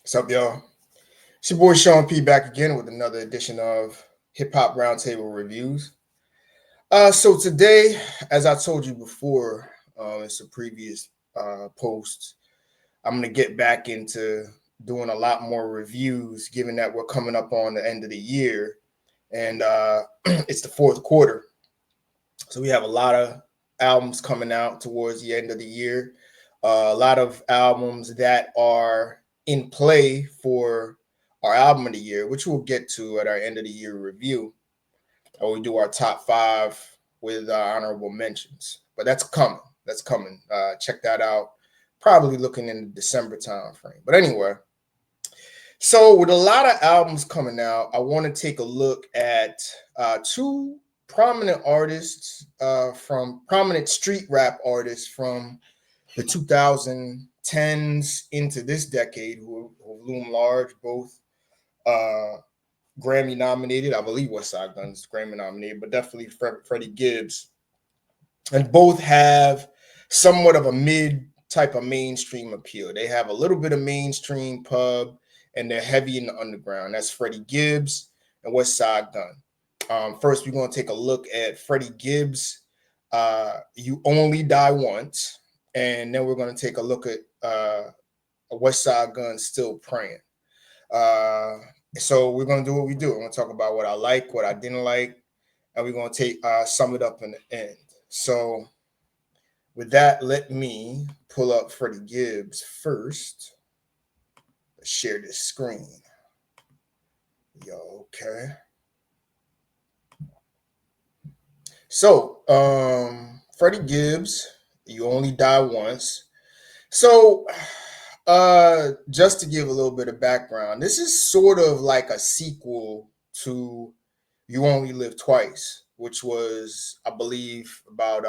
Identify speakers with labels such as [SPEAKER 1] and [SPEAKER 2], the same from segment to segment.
[SPEAKER 1] What's up, y'all? It's your boy Sean P back again with another edition of Hip Hop Roundtable Reviews. So today, as I told you before, in some previous posts, I'm gonna get back into doing a lot more reviews, given that we're coming up on the end of the year, and it's the fourth quarter. So we have a lot of albums coming out towards the end of the year. A lot of albums that are in play for our album of the year, which we'll get to at our end of the year review. Or we do our top five with honorable mentions. But that's coming. That's coming. Check that out. Probably looking in the December time frame. But anyway, so with a lot of albums coming out, I want to take a look at two prominent artists from prominent street rap artists from the 2010s into this decade who loom large, both Grammy nominated. I believe WestsideGunn's Grammy nominated, but definitely Freddie Gibbs. And both have somewhat of a mid type of mainstream appeal. They have a little bit of mainstream pub, and they're heavy in the underground. That's Freddie Gibbs and WestsideGunn. First, we're going to take a look at Freddie Gibbs, You Only Die Once. And then we're going to take a look at WestsideGunn, Still Praying. So we're going to do what we do. I'm going to talk about what I like, what I didn't like, and we're going to sum it up in the end. So with that, let me pull up Freddie Gibbs first. Let's share this screen. Yo, okay. So, Freddie Gibbs, You Only Die Once. So, just to give a little bit of background, this is sort of like a sequel to You Only Live Twice, which was, I believe, about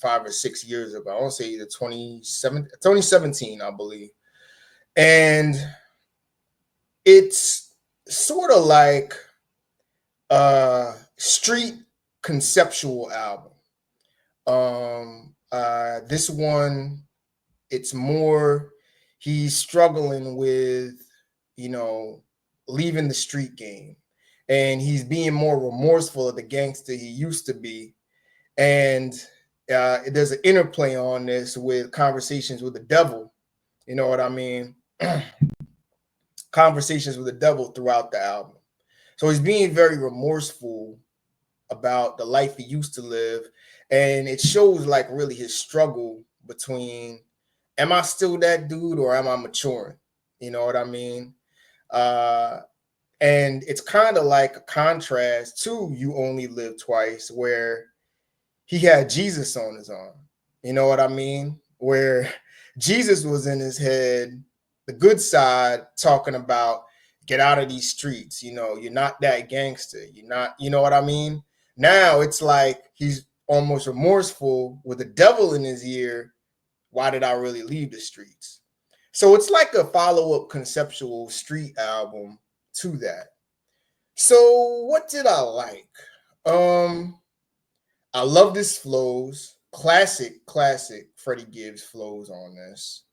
[SPEAKER 1] 5 or 6 years ago. I want to say either 2017, I believe. And it's sort of like a street conceptual album. This one, it's more he's struggling with, leaving the street game, and he's being more remorseful of the gangster he used to be. And there's an interplay on this with conversations with the devil. You know what I mean? Conversations with the devil throughout the album. So he's being very remorseful about the life he used to live. And it shows like really his struggle between, am I still that dude or am I maturing? You know what I mean? And it's kind of like a contrast to You Only Live Twice, where he had Jesus on his arm. You know what I mean? Where Jesus was in his head, the good side, talking about get out of these streets. You're not that gangster. You're not, you know what I mean? Now it's like he's almost remorseful with the devil in his ear. Why did I really leave the streets? So it's like a follow-up conceptual street album to that. So what did I like? I love this flows. Classic Freddie Gibbs flows on this.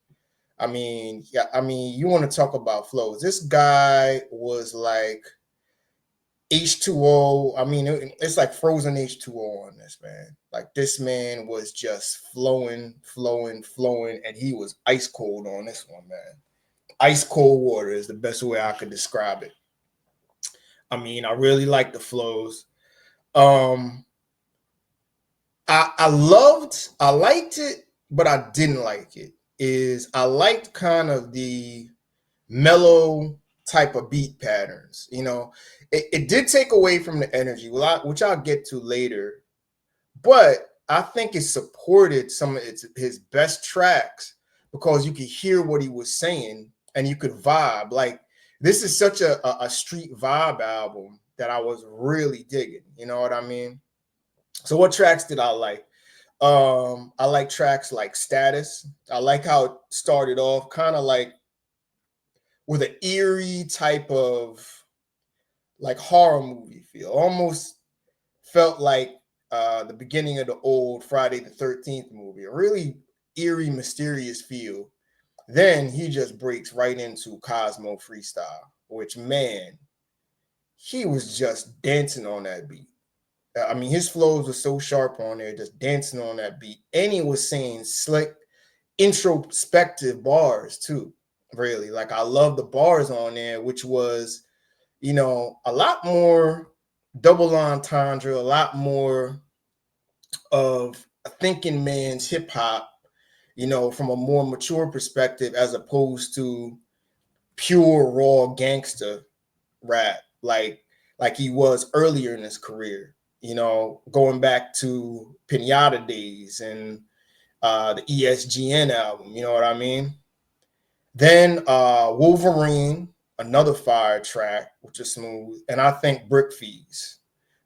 [SPEAKER 1] I mean, you want to talk about flows. This guy was like H2O. I mean, it's like frozen H2O on this, man. Like this man was just flowing, and he was ice cold on this one, man. Ice cold water is the best way I could describe it. I mean, I really like the flows. I liked it, but I didn't like it. I liked kind of the mellow type of beat patterns. It did take away from the energy, which I'll get to later. But I think it supported some of his best tracks because you could hear what he was saying and you could vibe. Like this is such a street vibe album that I was really digging. You know what I mean? So what tracks did I like? I like tracks like Status. I like how it started off kind of like with an eerie type of like horror movie feel. Almost felt like the beginning of the old Friday the 13th movie. A really eerie, mysterious feel. Then he just breaks right into Cosmo freestyle, which, man, he was just dancing on that beat. I mean, his flows were so sharp on there, just dancing on that beat. And he was saying slick, introspective bars too. Really, like, I love the bars on there, which was, a lot more double entendre, a lot more of a thinking man's hip hop, from a more mature perspective, as opposed to pure raw gangster rap, like he was earlier in his career. Going back to Pinata days and the ESGN album. You know what I mean? Then Wolverine, another fire track, which is smooth, and I think Brick Fees.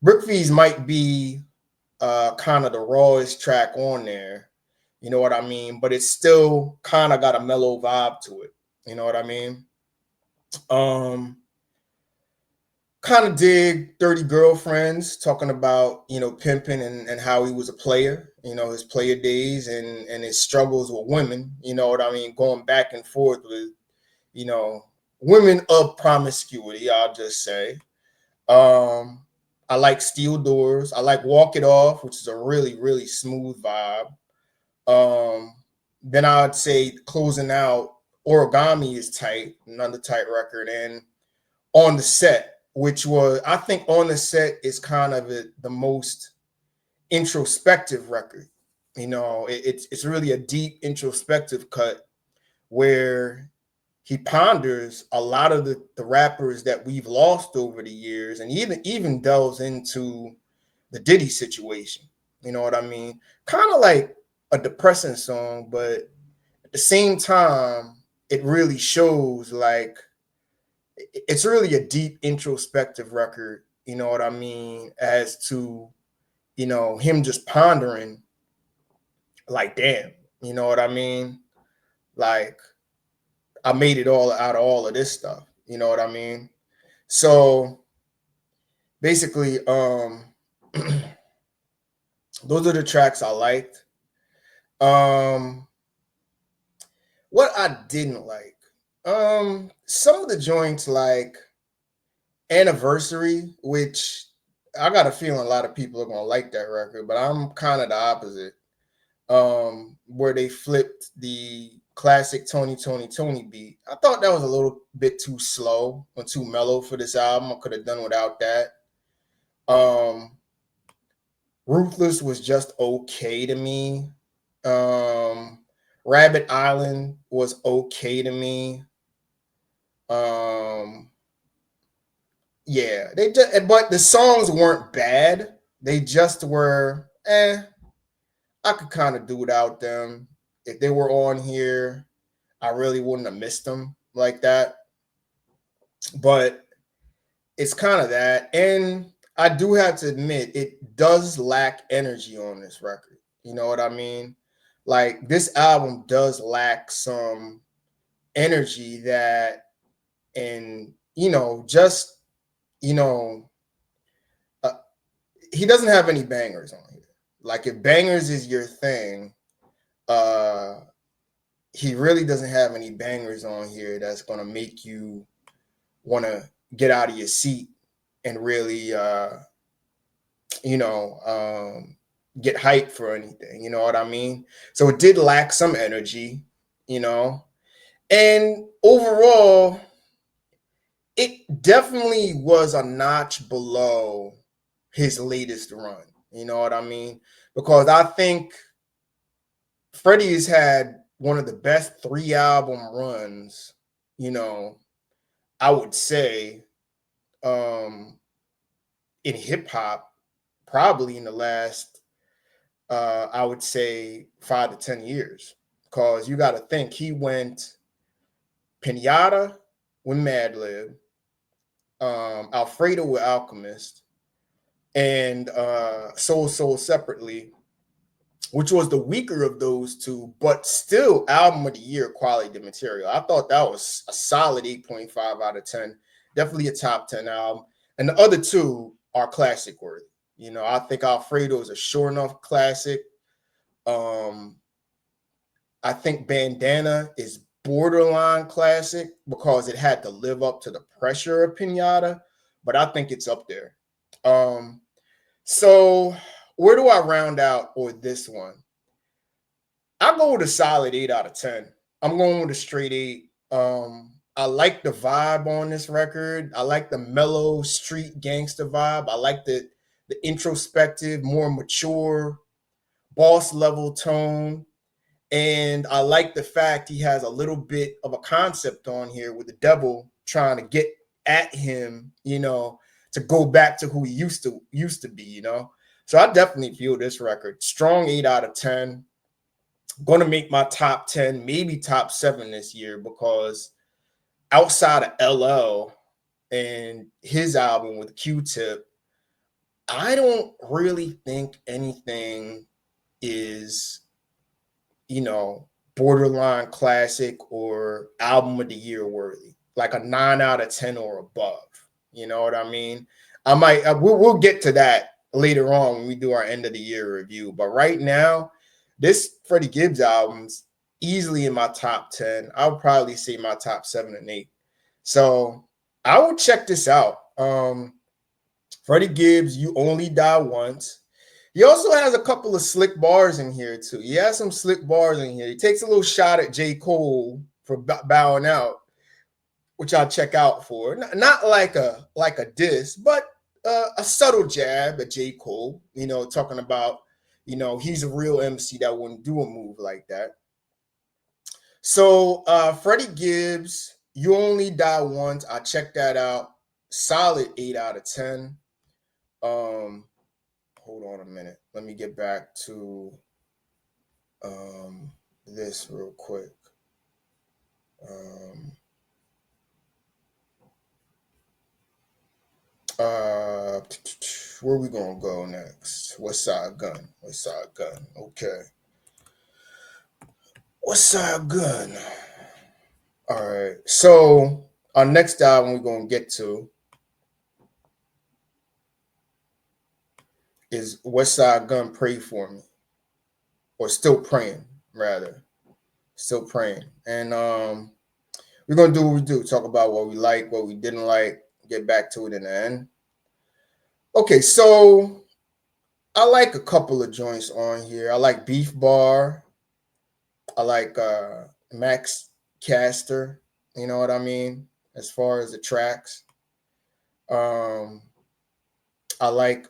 [SPEAKER 1] Brick Fees might be kind of the rawest track on there. You know what I mean? But it's still kind of got a mellow vibe to it. You know what I mean? Kind of dig 30 Girlfriends, talking about, pimping and how he was a player, his player days and his struggles with women, you know what I mean? Going back and forth with, women of promiscuity, I'll just say. I like Steel Doors. I like Walk It Off, which is a really, really smooth vibe. Then I would say closing out, Origami is tight, another tight record. And On the Set, which was, I think On the Set is kind of the most introspective record. It's really a deep introspective cut where he ponders a lot of the rappers that we've lost over the years, and even delves into the Diddy situation. You know what I mean? Kind of like a depressing song, but at the same time, it really shows, like, it's really a deep introspective record, you know what I mean, as to, him just pondering, like, damn, you know what I mean? Like, I made it all out of all of this stuff, you know what I mean? So basically, those are the tracks I liked. What I didn't like, some of the joints, like Anniversary, which I got a feeling a lot of people are gonna like that record, but I'm kind of the opposite. Where they flipped the classic Tony beat. I thought that was a little bit too slow or too mellow for this album. I could have done without that. Ruthless was just okay to me. Rabbit Island was okay to me. Yeah, but the songs weren't bad. They just were, I could kind of do without them. If they were on here, I really wouldn't have missed them like that. But it's kind of that. And I do have to admit, it does lack energy on this record. You know what I mean? Like, this album does lack some energy that, and, just, he doesn't have any bangers on here. Like, if bangers is your thing, he really doesn't have any bangers on here that's going to make you want to get out of your seat and really, get hyped for anything. You know what I mean? So it did lack some energy, and overall, it definitely was a notch below his latest run. You know what I mean? Because I think Freddie has had one of the best 3-album runs, I would say, in hip hop, probably in the last, I would say, 5 to 10 years. Because you got to think, he went Pinata with Madlib, Alfredo with Alchemist, and Soul Separately, which was the weaker of those two, but still album of the year quality material. I thought that was a solid 8.5 out of 10. Definitely a top 10 album. And the other two are classic worthy. I think Alfredo is a sure enough classic. I think Bandana is borderline classic because it had to live up to the pressure of Pinata, but I think it's up there. So where do I round out with this one? I go with a solid 8 out of 10. I'm going with a straight 8. I like the vibe on this record. I like the mellow street gangster vibe. I like the introspective, more mature, boss level tone. And I like the fact he has a little bit of a concept on here with the devil trying to get at him, to go back to who he used to be, So I definitely feel this record. Strong 8 out of 10. Going to make my top 10, maybe top 7 this year, because outside of LL and his album with Q-Tip, I don't really think anything is, borderline classic or album of the year worthy, like a 9 out of 10 or above. You know what I mean? We'll get to that later on when we do our end of the year review. But right now, this Freddie Gibbs album's easily in my top 10. I would probably say my top 7 and 8. So I will check this out. Freddie Gibbs, You Only Die Once. He also has a couple of slick bars in here too. He has some slick bars in here. He takes a little shot at J. Cole for bowing out, which I'll check out for. Not like a diss, but a subtle jab at J. Cole, talking about, he's a real MC that wouldn't do a move like that. So Freddie Gibbs, You Only Die Once. I checked that out. Solid 8 out of 10. Hold on a minute. Let me get back to this real quick. Where we gonna go next? WestsideGunn. Okay. WestsideGunn. All right. So our next album we're gonna get to is WestsideGunn, Pray For Me. Or Still Praying, rather. Still Praying. And we're gonna do what we do. Talk about what we like, what we didn't like, get back to it in the end. Okay, so I like a couple of joints on here. I like Beef Bar. I like Max Caster. You know what I mean? As far as the tracks. I like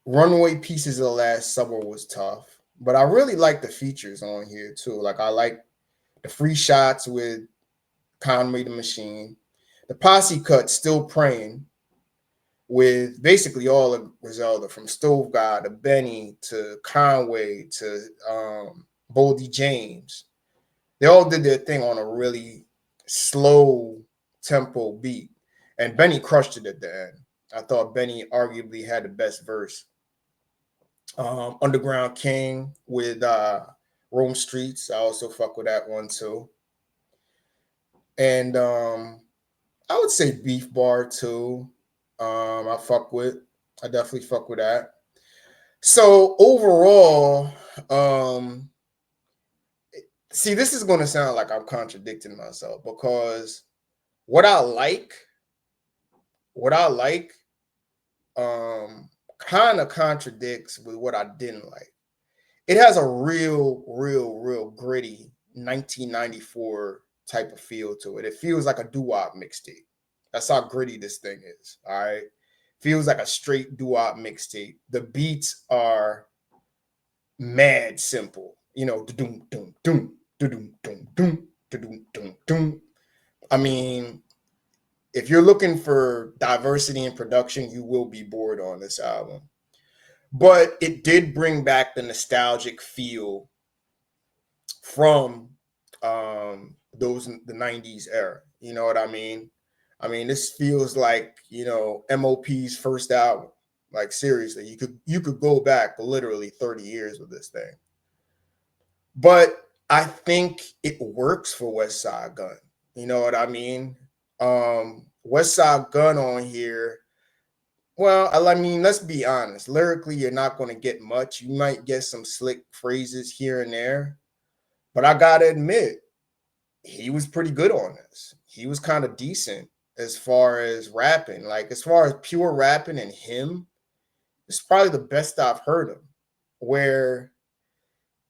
[SPEAKER 1] Runaway Pieces of the Last Summer was tough. But I really like the features on here too. Like I like the free shots with Conway the Machine. The posse cut, Still Praying, with basically all of Griselda, from Stove God to Benny to Conway to Boldy James. They all did their thing on a really slow tempo beat. And Benny crushed it at the end. I thought Benny arguably had the best verse. Underground King with Rome Streets. I also fuck with that one too. And I would say Beef Bar too. I definitely fuck with that. So overall, see, this is going to sound like I'm contradicting myself, because what I like kind of contradicts with what I didn't like. It has a real gritty 1994 type of feel to it. It feels like a doo-wop mixtape. That's how gritty this thing is. All right. Feels like a straight doo-wop mixtape. The beats are mad simple. Doom, doom, doom, doom, doom, doom, doom, doom, doom. I mean, if you're looking for diversity in production, you will be bored on this album. But it did bring back the nostalgic feel from the 90s era. You know what I mean? I mean, this feels like, MOP's first album. Like, seriously, you could go back literally 30 years with this thing. But I think it works for You know what I mean? WestsideGunn on here, Well, I mean, let's be honest. Lyrically, you're not going to get much. You might get some slick phrases here and there, but I gotta admit, he was pretty good on this. He was kind of decent as far as rapping. Like as far as pure rapping and him, it's probably the best I've heard him. Where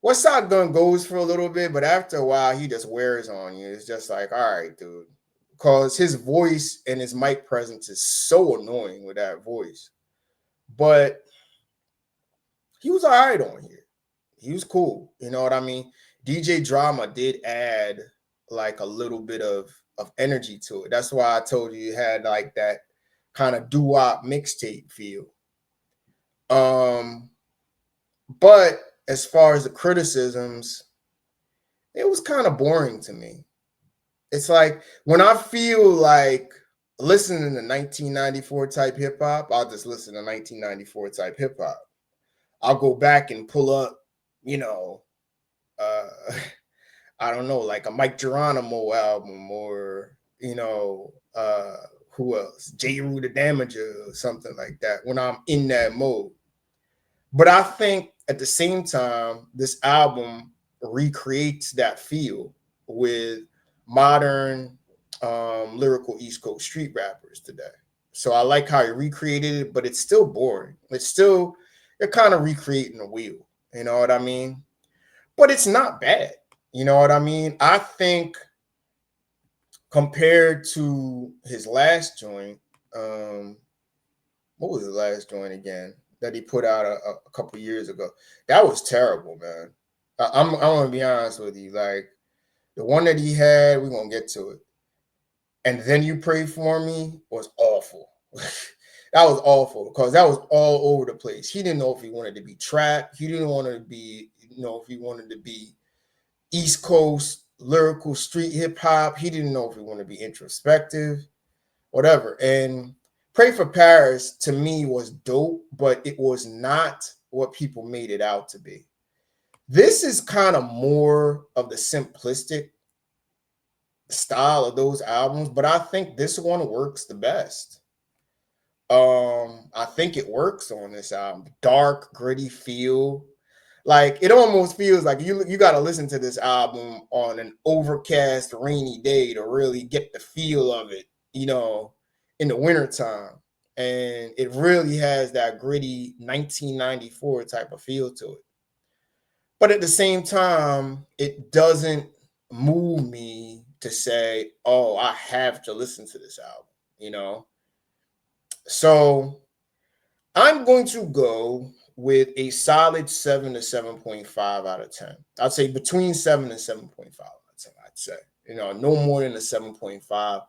[SPEAKER 1] West Side Gun goes for a little bit, but after a while, he just wears on you. It's just like, all right, dude. Because his voice and his mic presence is so annoying with that voice. But he was all right on here. He was cool. You know what I mean? DJ Drama did add like a little bit of energy to it. That's why I told you it had like that kind of doo-wop mixtape feel. Um, but as far as the criticisms, it was kind of boring to me. It's like when I feel like listening to 1994 type hip hop, I'll just listen to 1994 type hip hop. I'll go back and pull up, you know, uh I don't know, like a Mike Geronimo album or, who else? J. Rue the Damager or something like that when I'm in that mode. But I think at the same time, this album recreates that feel with modern lyrical East Coast street rappers today. So I like how he recreated it, but it's still boring. You're kind of recreating the wheel. You know what I mean? But it's not bad. You know what I mean? I think compared to his last joint, um, what was his last joint again that he put out a couple years ago? That was terrible, man. I'm gonna be honest with you. Like the one that he had, we're gonna get to it. And then you pray for me was awful. That was awful because that was all over the place. He didn't know if he wanted to be trap. He didn't want to be, if he wanted to be East Coast lyrical street hip hop. He didn't know if he wanted to be introspective, whatever. And Pray for Paris to me was dope, but it was not what people made it out to be. This is kind of more of the simplistic style of those albums, but I think this one works the best. I think it works on this album. Dark, gritty feel. Like it almost feels like you got to listen to this album on an overcast, rainy day to really get the feel of it, in the wintertime. And it really has that gritty 1994 type of feel to it. But at the same time, it doesn't move me to say, oh, I have to listen to this album. So I'm going to go with a solid 7 to 7.5 out of 10. I'd say between 7 and 7.5 out of 10, I'd say. No more than a 7.5.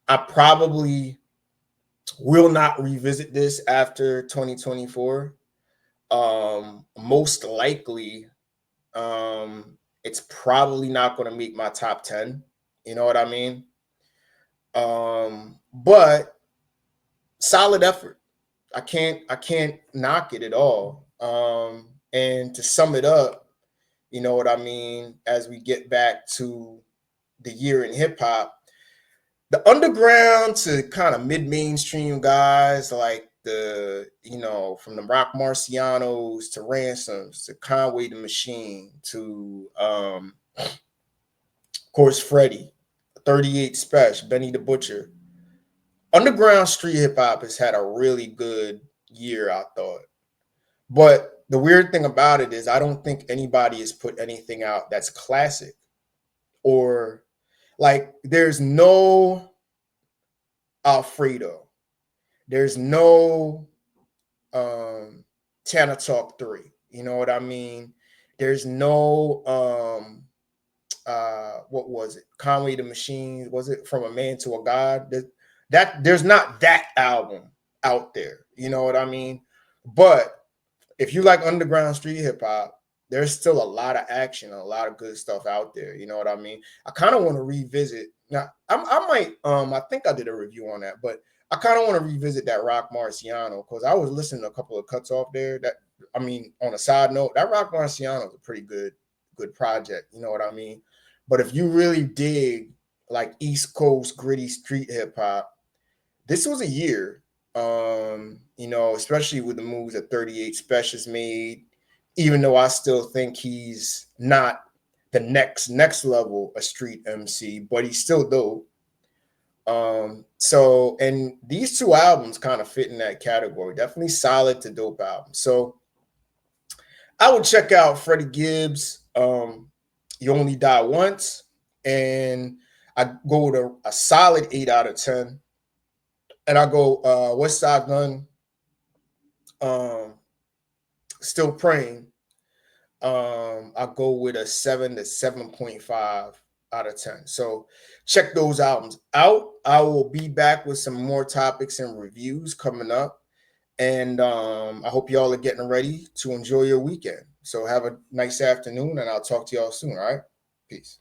[SPEAKER 1] I probably will not revisit this after 2024. Most likely, it's probably not going to meet my top 10. You know what I mean? But solid effort. I can't knock it at all. And to sum it up, you know what I mean, as we get back to the year in hip hop, the underground to kind of mid-mainstream guys like from the Rock Marcianos to Ransoms to Conway the Machine to of course Freddie, 38 Special, Benny the Butcher. Underground street hip hop has had a really good year, I thought. But the weird thing about it is I don't think anybody has put anything out that's classic or like there's no Alfredo. There's no Tana Talk 3. You know what I mean? There's no what was it? Conway the Machine, was it From a Man to a God? That there's not that album out there. You know what I mean? But if you like underground street hip hop, there's still a lot of action, a lot of good stuff out there. You know what I mean? I kind of want to revisit. Now, I might. I think I did a review on that, but I kind of want to revisit that Rock Marciano because I was listening to a couple of cuts off there. On a side note, that Rock Marciano is a pretty good project. You know what I mean? But if you really dig like East Coast gritty street hip hop, this was a year You know, especially with the moves that 38 Specials made, even though I still think he's not the next level of street MC, but he's still dope. So and these two albums kind of fit in that category. Definitely solid to dope albums. So I would check out Freddie Gibbs, You Only Die Once, and I go with a solid 8 out of 10. And I go WestsideGunn, um, Still Praying. I go with a 7 to 7.5 out of 10. So check those albums out. I will be back with some more topics and reviews coming up. And I hope y'all are getting ready to enjoy your weekend. So have a nice afternoon, and I'll talk to y'all soon. All right. Peace.